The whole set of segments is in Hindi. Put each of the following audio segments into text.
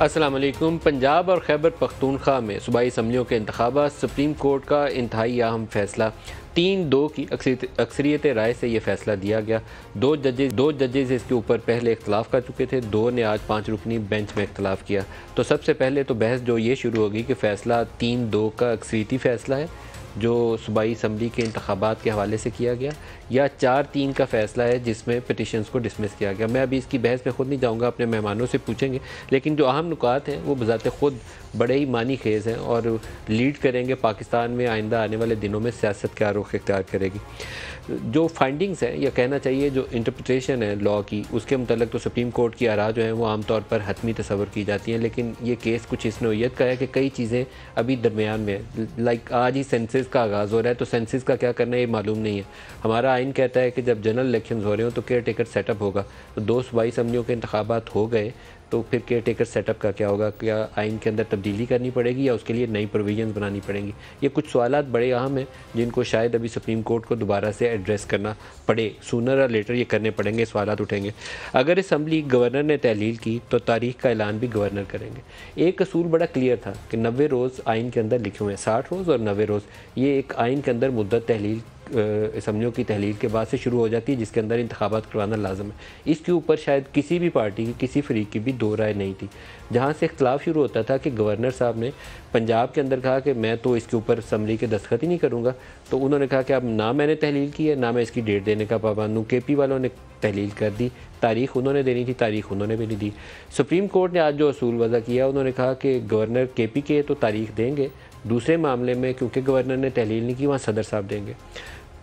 अस्सलाम वालेकुम। पंजाब और खैबर पख्तूनख्वा में सूबाई असम्बलियों के इंतखाबात, सुप्रीम कोर्ट का इंतहाई अहम फैसला। 3-2 की अक्सरियत राय से ये फ़ैसला दिया गया। दो जजेज़ इसके ऊपर पहले इख्तलाफ कर चुके थे, दो ने आज 5 रुकनी बेंच में इख्तलाफ किया। तो सबसे पहले तो बहस जो ये शुरू होगी कि फ़ैसला 3-2 का अक्सरियती फ़ैसला है जो सूबाई असम्बली के इंतखाबात के हवाले से किया गया, या 4-3 का फ़ैसला है जिसमें पिटिशन्स को डिसमिस किया गया। मैं अभी इसकी बहस में ख़ुद नहीं जाऊँगा, अपने मेहमानों से पूछेंगे, लेकिन जो अहम नुकात हैं वो बज़ाते ख़ुद बड़े ही मानी खेज़ हैं और लीड करेंगे पाकिस्तान में आइंदा आने वाले दिनों में सियासत क्या रुख इख्तियार करेगी। जो फाइंडिंग्स हैं, या कहना चाहिए जो इंटरप्रिटेशन है लॉ की, उसके मतलब तो सुप्रीम कोर्ट की आरा जो हैं वो आमतौर पर हतमी तस्वर की जाती हैं, लेकिन ये केस कुछ इस नोयत का है कि कई चीज़ें अभी दरमियान में है। लाइक आज ही सेंसस का आगाज़ हो रहा है, तो सेंसस का क्या करना है ये मालूम नहीं है। हमारा आइन कहता है कि जब जनरल इलेक्शन हो रहे हो तो केयर टेकर सेटअप होगा, तो 2 सूबाई असम्बलियों के इंतखाबात हो गए तो फिर केयर टेकर सेटअप का क्या होगा? क्या आइन के अंदर तब्दीली करनी पड़ेगी या उसके लिए नई प्रोविजंस बनानी पड़ेंगी? ये कुछ सवालात बड़े अहम हैं जिनको शायद अभी सुप्रीम कोर्ट को दोबारा से एड्रेस करना पड़े। सूनर और लेटर ये करने पड़ेंगे, सवालात उठेंगे। अगर असम्बली गवर्नर ने तहलील की तो तारीख का ऐलान भी गवर्नर करेंगे। एक असूल बड़ा क्लियर था कि 90 रोज़ आइन के अंदर लिखे हुए हैं, 60 रोज़ और 90 रोज़। ये एक आइन के अंदर मुद्दत तहलील असम्बलियों की तहलील के बाद से शुरू हो जाती है, जिसके अंदर इंतखाबात करवाना लाजम है। इसके ऊपर शायद किसी भी पार्टी की, किसी फरीक की भी दो राय नहीं थी। जहाँ से इख्तलाफ शुरू होता था कि गवर्नर साहब ने पंजाब के अंदर कहा कि मैं तो इसके ऊपर असम्बली के दस्तखत ही नहीं करूँगा, तो उन्होंने कहा कि अब ना मैंने तहलील की है, ना मैं इसकी डेट देने का पाबंद हूँ। KP वालों ने तहलील कर दी, तारीख उन्होंने देनी थी, तारीख उन्होंने भी नहीं दी। सुप्रीम कोर्ट ने आज जो असूल वज़ा किया, उन्होंने कहा कि गवर्नर KP के तो तारीख देंगे, दूसरे मामले में क्योंकि गवर्नर ने तहलील नहीं की वहाँ सदर साहब देंगे।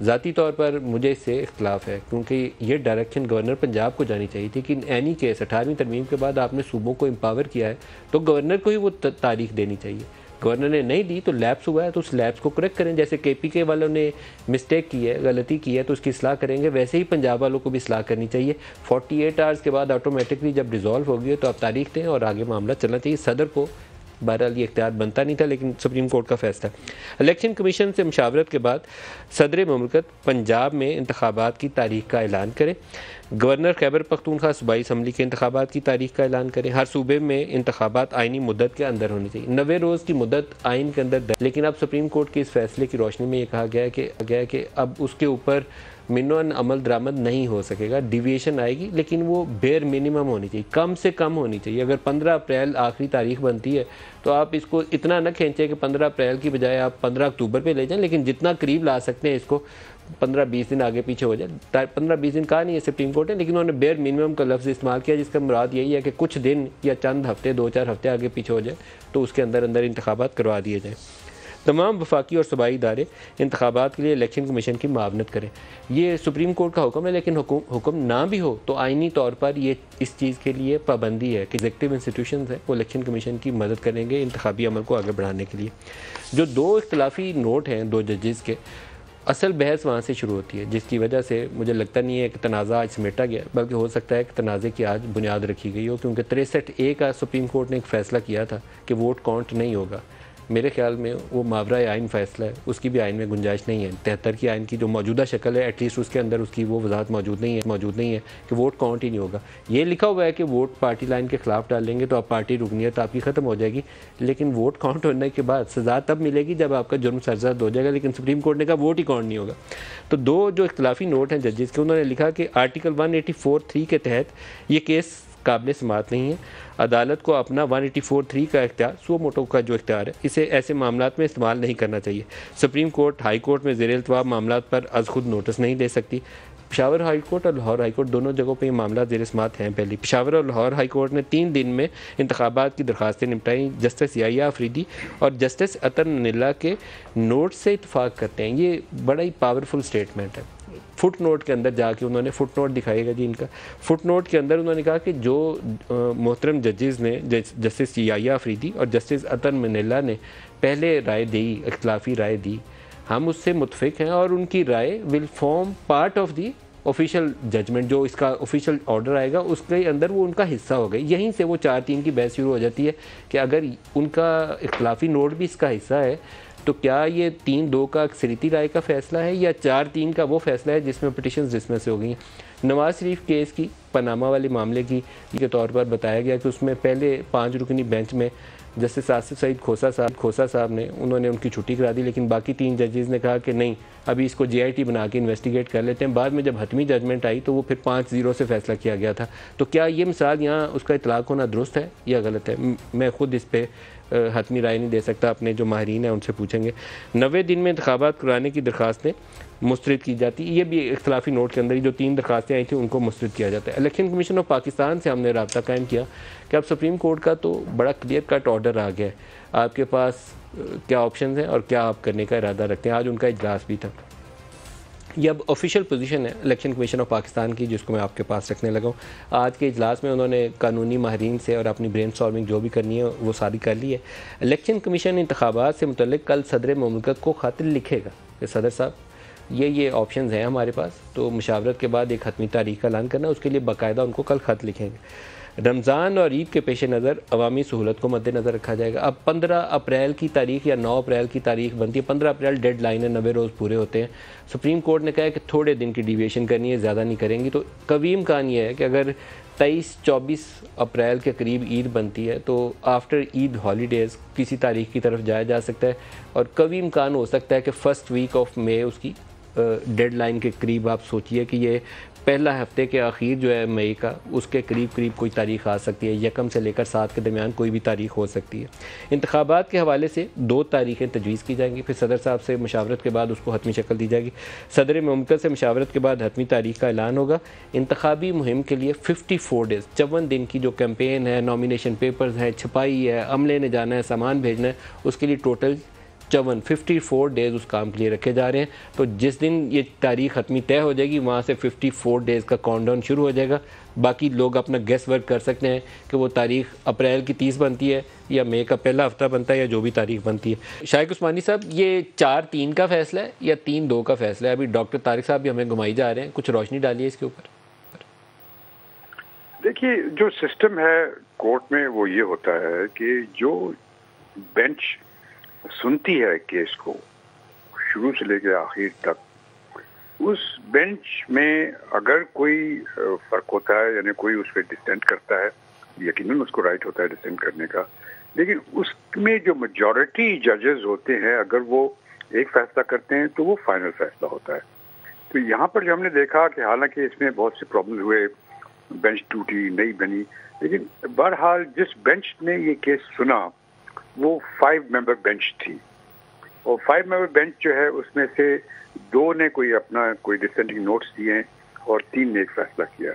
ज़ाती तौर पर मुझे इससे इख्तलाफ है, क्योंकि ये डायरेक्शन गवर्नर पंजाब को जानी चाहिए थी कि एनी केस 18वीं तरमीम के बाद आपने सूबों को एम्पावर किया है तो गवर्नर को ही वो तारीख देनी चाहिए। गवर्नर ने नहीं दी तो लैप्स हुआ है, तो उस लैप्स को करेक्ट करें। जैसे KP वालों ने मिस्टेक की है, गलती की है, तो उसकी इसलाह करेंगे, वैसे ही पंजाब वालों को भी इसलाह करनी चाहिए। 48 आवर्स के बाद ऑटोमेटिकली जब रिजॉल्व होगी तो आप तारीख दें और आगे मामला चलना चाहिए। सदर को बहरहाल ये इख्तियार बनता नहीं था, लेकिन सुप्रीम कोर्ट का फैसला। इलेक्शन कमीशन से मुशावरत के बाद सदर मुमलकत पंजाब में इंतखाबात की तारीख का ऐलान करें। गवर्नर खैबर पख्तूनख्वा सूबाई असम्बली के इंतखाबात की तारीख का ऐलान करें। हर सूबे में इंतखाबात आइनी मुद्दत के अंदर होनी चाहिए। 90 रोज़ की मुद्दत आइन के अंदर, लेकिन अब सुप्रीम कोर्ट के इस फैसले की रोशनी में ये कहा गया है कि अब उसके ऊपर मिनवन अमल दरामद नहीं हो सकेगा, डिविएशन आएगी, लेकिन वो बेयर मिनिमम होनी चाहिए, कम से कम होनी चाहिए। अगर 15 अप्रैल आखिरी तारीख बनती है तो आप इसको इतना न खींचें कि 15 अप्रैल की बजाय आप 15 अक्टूबर पे ले जाएं, लेकिन जितना करीब ला सकते हैं इसको 15-20 दिन आगे पीछे हो जाए। 15-20 दिन कहा नहीं है सुप्रीम कोर्ट ने, लेकिन उन्होंने बेयर मिनिमम का लफ्ज़ इस्तेमाल किया, जिसका मुराद यही है कि कुछ दिन या चंद हफ्ते, 2-4 हफ्ते आगे पीछे हो जाए तो उसके अंदर अंदर इंतखाबात करवा दिए जाएँ। तमाम वफाकी और सूबाई इदारे इंतखाबात के लिए इलेक्शन कमीशन की मावनत करें। ये सुप्रीम कोर्ट का हुक्म है, लेकिन हुक्म ना भी हो तो आइनी तौर पर ये इस चीज़ के लिए पाबंदी है कि एग्जीक्यूटिव इंस्टीट्यूशंस हैं वो इलेक्शन कमीशन की मदद करेंगे इंतखाबी अमल को आगे बढ़ाने के लिए। जो 2 इख्तलाफी नोट हैं 2 जजेज़ के, असल बहस वहाँ से शुरू होती है, जिसकी वजह से मुझे लगता नहीं है कि तनाज़ा आज समेटा गया, बल्कि हो सकता है कि तनाज़े की आज बुनियाद रखी गई हो, क्योंकि 63A का सुप्रीम कोर्ट ने एक फ़ैसला किया था कि वोट काउंट नहीं होगा। मेरे ख्याल में वो मावरा आइन फ़ैसला है, उसकी भी आइन में गुंजाइश नहीं है। 73 की आइन की जो मौजूदा शक्ल है, एटलीस्ट उसके अंदर उसकी वो वजाहत मौजूद नहीं है कि वोट काउंट ही नहीं होगा। ये लिखा हुआ है कि वोट पार्टी लाइन के ख़िलाफ़ डालेंगे तो आप पार्टी रुकनीत आपकी ख़त्म हो जाएगी, लेकिन वोट काउंट होने के बाद सज़ा तब मिलेगी जब आपका जुर्म सरजद हो जाएगा, लेकिन सुप्रीम कोर्ट ने कहा वोट ही काउंट नहीं होगा। तो 2 जो इख्तलाफी नोट हैं जजेस के, उन्होंने लिखा कि आर्टिकल 184(3) के तहत ये केस काबिल समाअत नहीं है। अदालत को अपना 184(3) का इख्तियार, सो मोटो का जो इख्तियार है, इसे ऐसे मामलात में इस्तेमाल नहीं करना चाहिए। सुप्रीम कोर्ट हाई कोर्ट में ज़ेर इल्तवा मामलात पर अज़ खुद नोटिस नहीं दे सकती। पेशावर हाई कोर्ट और लाहौर हाई कोर्ट दोनों जगहों पे ये मामला ज़ेर समाअत हैं। पहले पेशावर और लाहौर हाई कोर्ट ने 3 दिन में इंतखाबात की दरख्वास्तें निपटाई। जस्टिस याहिया अफरीदी और जस्टिस अतर निल्ला के नोट से इत्तफाक करते हैं। ये बड़ा ही पावरफुल स्टेटमेंट है। फुट नोट के अंदर जाके उन्होंने, फुट नोट दिखाएगा जी इनका, फुट नोट के अंदर उन्होंने कहा कि जो मोहतरम जजेज़ ने, जस्टिस याहिया अफरीदी और जस्टिस अतर निल्ला ने पहले राय दी, इख्तलाफी राय दी, हम उससे मुतफिक हैं और उनकी राय will form part of the official judgment. जो इसका ऑफिशियल ऑर्डर आएगा उसके अंदर वो उनका हिस्सा हो गई। यहीं से वो 4-3 की बहस शुरू हो जाती है कि अगर उनका इख्तलाफी नोट भी इसका हिस्सा है तो क्या ये 3-2 का अक्सरियती राय का फ़ैसला है या 4-3 का वो फ़ैसला है जिसमें पिटिशन्स डिसमिस हो गई हैं। नवाज़ शरीफ केस की पनामा वाले मामले की के तौर पर बताया गया कि उसमें पहले 5 रुकनी बेंच में जस्टिस आसिफ सईद खोसा साहब ने उन्होंने उनकी छुट्टी करा दी, लेकिन बाकी 3 जजेस ने कहा कि नहीं, अभी इसको JIT बना के इन्वेस्टिगेट कर लेते हैं। बाद में जब हतमी जजमेंट आई तो वो फिर 5-0 से फैसला किया गया था। तो क्या ये मिसाल यहाँ उसका इतलाक़ होना दुरुस्त है या गलत है? मैं ख़ुद इस पर हतमी राय नहीं दे सकता, अपने जो माहिरीन हैं उनसे पूछेंगे। 90 दिन में इंतखाबात कराने की दरख्वास्तें मुस्तरद की जाती, ये भी इख्तलाफी नोट के अंदर ही जो 3 दरख्वास्तें आई थी उनको मुस्तरद किया जाता है। इलेक्शन कमीशन ऑफ पाकिस्तान से हमने रब्ता कायम किया कि अब सुप्रीम कोर्ट का तो बड़ा क्लियर कट ऑर्डर आ गया है, आपके पास क्या ऑप्शन हैं और क्या आप करने का इरादा रखते हैं। आज उनका इजलास भी था। ये अब ऑफिशियल पोजीशन है इलेक्शन कमीशन ऑफ पाकिस्तान की, जिसको मैं आपके पास रखने लगा हूँ। आज के इजलास में उन्होंने कानूनी माहिरीन से और अपनी ब्रेनस्टॉर्मिंग जो भी करनी है वो सारी कर ली है। इलेक्शन कमीशन इंतखाबात से मुतल्लिक कल सदर मुमलकत को ख़त लिखेगा कि सदर साहब ये ऑप्शंस हैं हमारे पास, तो मुशावरत के बाद एक हतमी तारीख का ऐलान करना, उसके लिए बाकायदा उनको कल ख़त लिखेंगे। रमज़ान और ईद के पेश नज़र अवामी सहूलत को मद्देनज़र रखा जाएगा। अब 15 अप्रैल की तारीख या 9 अप्रैल की तारीख बनती है। 15 अप्रैल डेड लाइन है, 90 रोज़ पूरे होते हैं। सुप्रीम कोर्ट ने कहा है कि थोड़े दिन की डिविएशन करनी है, ज़्यादा नहीं करेंगी। तो कवीम कान ये है कि अगर 23-24 अप्रैल के करीब ईद बनती है तो आफ्टर ईद हॉलीडेज़ किसी तारीख की तरफ जाया जा सकता है, और कवीम कान हो सकता है कि फर्स्ट वीक ऑफ मई उसकी डेडलाइन के करीब, आप सोचिए कि ये पहला हफ्ते के आखिर जो है मई का, उसके करीब कोई तारीख आ सकती है। 1 से लेकर 7 के दरमियान कोई भी तारीख हो सकती है। इंतखाबात के हवाले से 2 तारीखें तजवीज़ की जाएंगी, फिर सदर साहब से मशावरत के बाद उसको हतमी शक्ल दी जाएगी। सदर मुमलकत से मशावरत के बाद हतमी तारीख का ऐलान होगा। इंतखाबी मुहिम के लिए 54 डेज़ 54 दिन की जो कैंपेन है, नॉमिनेशन पेपर्स हैं, छपाई है, अमले ने जाना है, सामान भेजना है, उसके लिए टोटल 54 डेज़ उस काम के लिए रखे जा रहे हैं। तो जिस दिन ये तारीख हतमी तय हो जाएगी वहाँ से 54 डेज़ का काउंटडाउन शुरू हो जाएगा। बाकी लोग अपना गेस वर्क कर सकते हैं कि वो तारीख अप्रैल की 30 बनती है या मई का पहला हफ्ता बनता है या जो भी तारीख बनती है। शाइक उस्मानी साहब, ये 4-3 का फैसला है या 3-2 का फैसला है? अभी डॉक्टर तारिक साहब भी हमें घुमाई जा रहे हैं, कुछ रोशनी डालिए इसके ऊपर। देखिए, जो सिस्टम है कोर्ट में वो ये होता है कि जो बेंच सुनती है केस को शुरू से लेकर आखिर तक, उस बेंच में अगर कोई फर्क होता है, यानी कोई उस पर डिसेंट करता है, यकीनन उसको राइट होता है डिसेंट करने का, लेकिन उसमें जो मेजॉरिटी जजेस होते हैं अगर वो एक फैसला करते हैं तो वो फाइनल फैसला होता है। तो यहाँ पर जो हमने देखा कि हालांकि इसमें बहुत से प्रॉब्लम हुए, बेंच टूटी, नहीं बनी, लेकिन बहरहाल जिस बेंच ने ये केस सुना वो 5 मेंबर बेंच थी, और 5 मेंबर बेंच जो है उसमें से 2 ने कोई डिसेंटिंग नोट्स दिए हैं और 3 ने एक फैसला किया।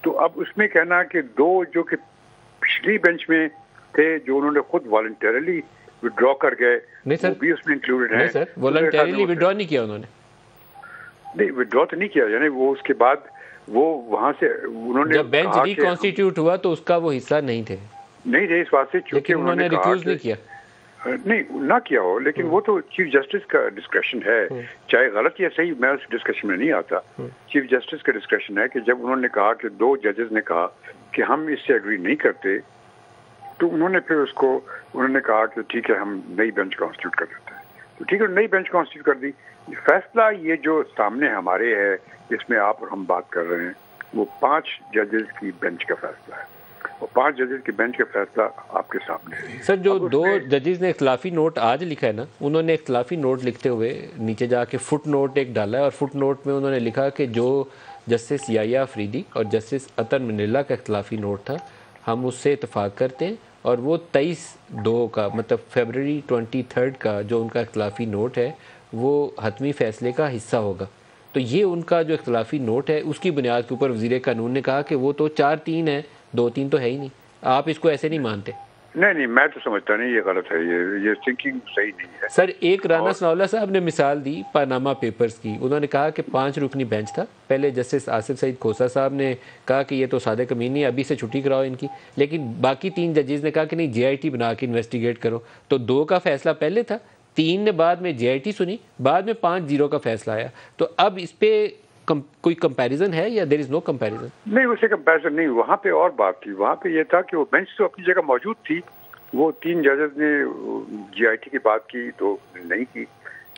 तो अब उसमें कहना कि 2 जो कि पिछली बेंच में थे, जो उन्होंने खुद वॉलंटरली विड्रॉ कर गए, वो भी उसमें इंक्लूडेड है। नहीं सर, वॉलंटरली विड्रॉ नहीं किया उन्होंने। नहीं, विड्रॉ तो नहीं किया, यानी वो उसके बाद वो वहां से उन्होंने, जब बेंच रिकॉन्स्टिट्यूट हुआ तो उसका वो हिस्सा नहीं थे इस बात से, क्योंकि उन्होंने रिफ्यूज नहीं किया। नहीं ना किया हो, लेकिन वो तो चीफ जस्टिस का डिस्क्रेशन है, चाहे गलत या सही, मैं उस डिस्कशन में नहीं आता। चीफ जस्टिस का डिस्क्रेशन है कि जब उन्होंने कहा कि 2 जजेस ने कहा कि हम इससे एग्री नहीं करते, तो उन्होंने फिर उन्होंने कहा कि ठीक है, हम नई बेंच कॉन्स्टिट्यूट कर देते हैं। तो ठीक है, नई बेंच कॉन्स्टिट्यूट कर दी। फैसला ये जो सामने हमारे है, जिसमें आप और हम बात कर रहे हैं, वो 5 जजेस की बेंच का फैसला है, और 5 जजेस की बेंच का फैसला आपके सामने है। सर, जो 2 जजेस ने इख्तलाफी नोट आज लिखा है ना, उन्होंने इख्तलाफी नोट लिखते हुए नीचे जाके फुट नोट एक डाला है, और फुट नोट में उन्होंने लिखा कि जो जस्टिस याया अफरीदी और जस्टिस अतर मनिल्ला का इख्तलाफी नोट था, हम उससे इतफाक़ करते हैं, और वो 23/2 का मतलब फरवरी 23 का जो उनका इख्तलाफी नोट है वो हतमी फ़ैसले का हिस्सा होगा। तो ये उनका जो इख्तलाफी नोट है उसकी बुनियाद के ऊपर वज़ीर कानून ने कहा कि वो तो 4-3 है, 2-3 तो है ही नहीं। आप इसको ऐसे नहीं मानते? नहीं, मैं तो समझता नहीं, ये गलत है, ये थिंकिंग सही नहीं है। सर, एक राना सनाउल्लाह साहब ने मिसाल दी पनामा पेपर्स की। उन्होंने कहा कि 5 रुकनी बेंच था, पहले जस्टिस आसिफ सईद खोसा साहब ने कहा कि ये तो सादे कमीनी, अभी से छुट्टी कराओ इनकी, लेकिन बाकी 3 जजेस ने कहा कि नहीं, JIT बना के इन्वेस्टिगेट करो। तो 2 का फैसला पहले था, 3 ने बाद में JIT सुनी, बाद में 5-0 का फैसला आया। तो अब इस पे कोई कंपैरिजन है या देयर इज नो कंपैरिजन? नहीं, उससे कंपैरिजन नहीं। वहाँ पे और बात थी, वहाँ पे ये था कि वो बेंच तो अपनी जगह मौजूद थी, वो 3 जजेस ने JIT की बात की तो नहीं की,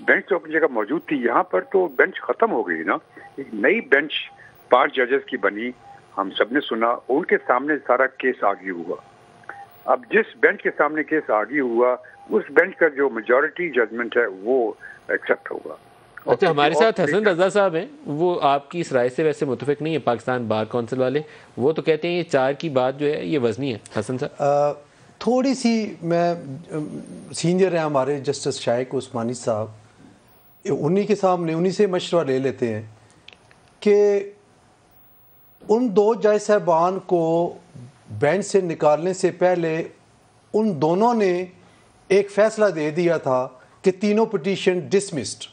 बेंच तो अपनी जगह मौजूद थी। यहाँ पर तो बेंच खत्म हो गई ना, एक नई बेंच 5 जजेस की बनी, हम सबने सुना, उनके सामने सारा केस आगे हुआ। अब जिस बेंच के सामने केस आगे हुआ, उस बेंच का जो मेजॉरिटी जजमेंट है वो एक्सेप्ट होगा। अच्छा, हमारे साथ हसन रजा साहब हैं, वो आपकी इस राय से वैसे मुतफिक नहीं है, पाकिस्तान बार काउंसिल वाले। वो तो कहते हैं ये 4 की बात जो है ये वजनी है। हसन साहब थोड़ी सी, मैं सीनियर हैं हमारे जस्टिस शाइक उस्मानी साहब, उन्हीं के सामने उन्हीं से मशवरा ले लेते हैं कि उन 2 जज साहबान को बेंच से निकालने से पहले उन दोनों ने एक फ़ैसला दे दिया था कि तीनों पिटीशन डिसमिस्ड।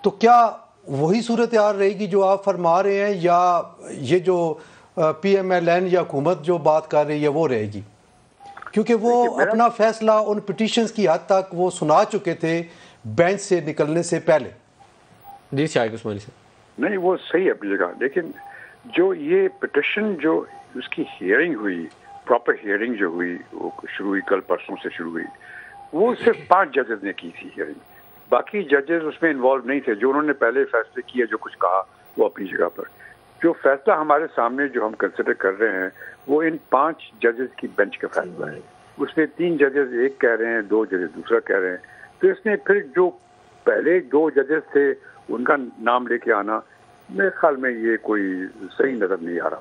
तो क्या वही सूरत हाल रहेगी जो आप फरमा रहे हैं, या ये जो PMLN या हुकूमत जो बात कर रही है वो रहेगी? क्योंकि वो अपना फैसला उन पिटीशंस की हद तक वो सुना चुके थे बेंच से निकलने से पहले। जी शाइक उस्मानी साहब, नहीं वो सही है अपनी जगह, लेकिन जो ये पिटिशन जो उसकी हियरिंग हुई, प्रॉपर हियरिंग जो हुई, वो शुरू हुई कल परसों से शुरू हुई, वो सिर्फ 5 जजेस ने की थी हियरिंग। बाकी जजेस उसमें इन्वॉल्व नहीं थे। जो उन्होंने पहले फैसले किए, जो कुछ कहा वो अपनी जगह पर। जो फैसला हमारे सामने जो हम कंसिडर कर रहे हैं वो इन 5 जजेस की बेंच का फैसला है। उसमें 3 जजेस एक कह रहे हैं, 2 जजेस दूसरा कह रहे हैं। तो इसने फिर जो पहले 2 जजेस थे उनका नाम लेके आना, मेरे ख्याल में ये कोई सही नजर नहीं आ रहा।